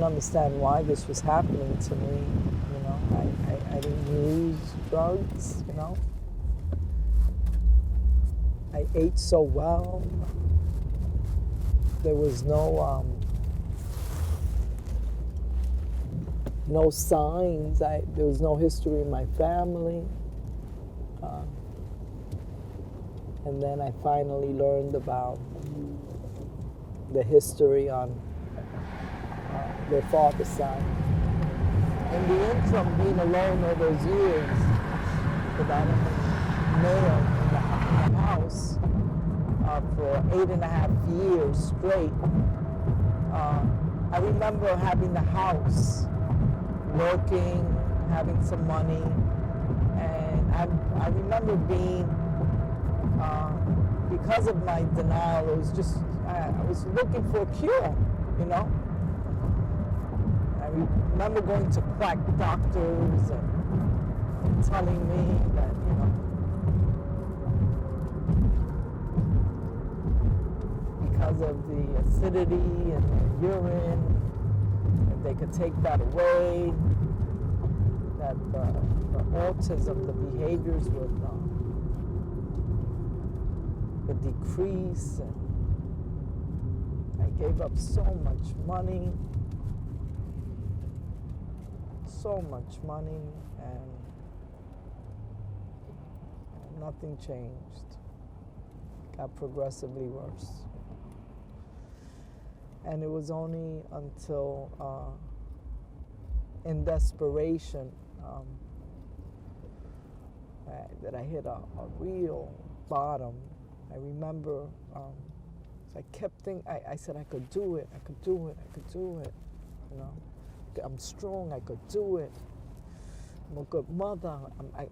understand why this was happening to me. You know, I didn't use drugs, you know. I ate so well. There was no signs. There was no history in my family. And then I finally learned about the history on their father's side. In the interim, being alone all those years, without any male in the house for 8.5 years straight, I remember having the house, working, having some money, and I remember being, because of my denial, it was just, I was looking for a cure, you know. I remember going to quack doctors and telling me that, you know, because of the acidity in the urine, if they could take that away, that the autism, the behaviors would decrease. And I gave up so much money, and nothing changed. Got progressively worse. And it was only until, in desperation, that I hit a real bottom. I remember, I kept thinking, I said I could do it, you know. I'm strong, I could do it. I'm a good mother. I'm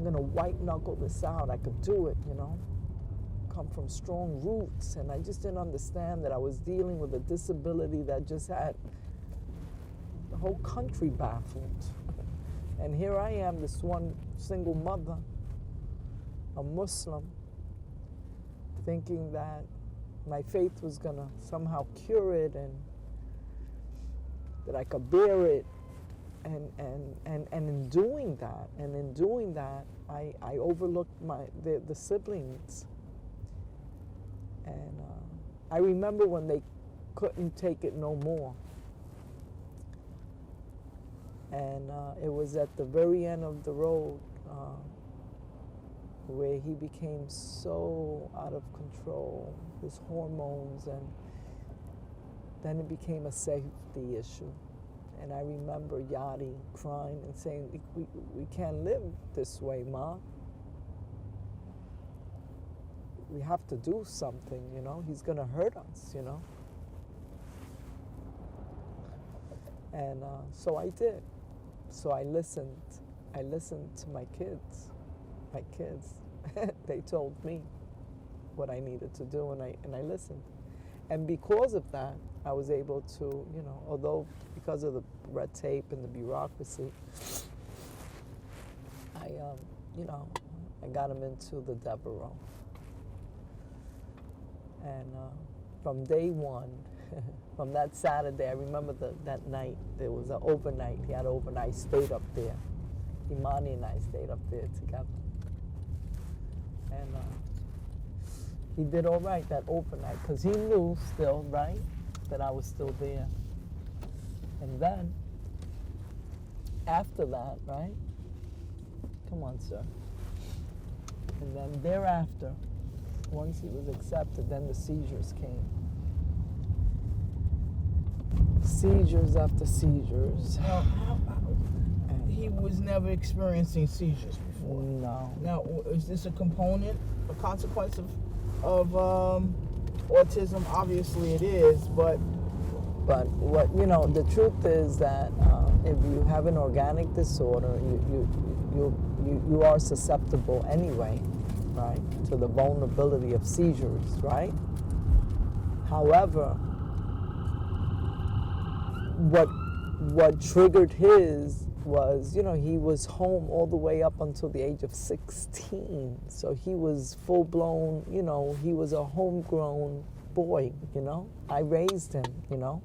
gonna white knuckle this out. I could do it, you know. Come from strong roots, and I just didn't understand that I was dealing with a disability that just had the whole country baffled. And here I am, this one single mother, a Muslim, thinking that my faith was gonna somehow cure it and that I could bear it. And in doing that, I overlooked the siblings. And I remember when they couldn't take it no more. And it was at the very end of the road where he became so out of control, his hormones, and then it became a safety issue. And I remember Yadi crying and saying, we can't live this way, Ma. We have to do something, you know. He's going to hurt us, you know. And so I did. So I listened. I listened to my kids. They told me what I needed to do, and I listened. And because of that, I was able to, you know, although because of the red tape and the bureaucracy, you know, I got him into the Devereaux. And from day one, from that Saturday, I remember that night, there was an overnight. He had overnight. I stayed up there. Imani and I stayed up there together. And he did all right that overnight, because he knew still, right, that I was still there. And then, after that, right, come on, sir. And then thereafter, once he was accepted, then the seizures came. Seizures after seizures. Now, he was never experiencing seizures before. No. Now, is this a component, a consequence of autism? Obviously it is, but what, you know, the truth is that if you have an organic disorder, you are susceptible anyway, right, to the vulnerability of seizures, right? However, what triggered his was, you know, he was home all the way up until the age of 16. So he was full-blown, you know, he was a homegrown boy, you know. I raised him, you know.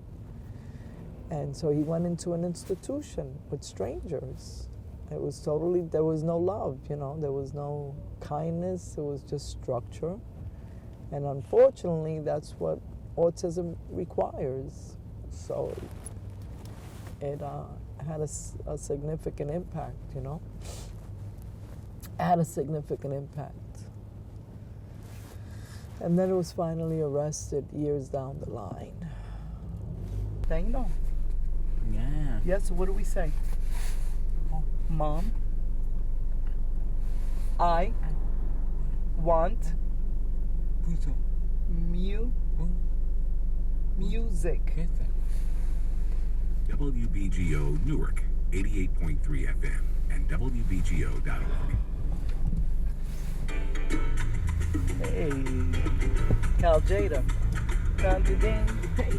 And so he went into an institution with strangers. It was totally, there was no love, you know. There was no kindness. It was just structure. And unfortunately, that's what autism requires. So it had a significant impact, you know. Had a significant impact. And then it was finally arrested years down the line. Then you know. Yeah. Yes, so what do we say? Mom, I want music. WBGO Newark, 88.3 FM, and WBGO.org. Hey, Cal Jada. Hey.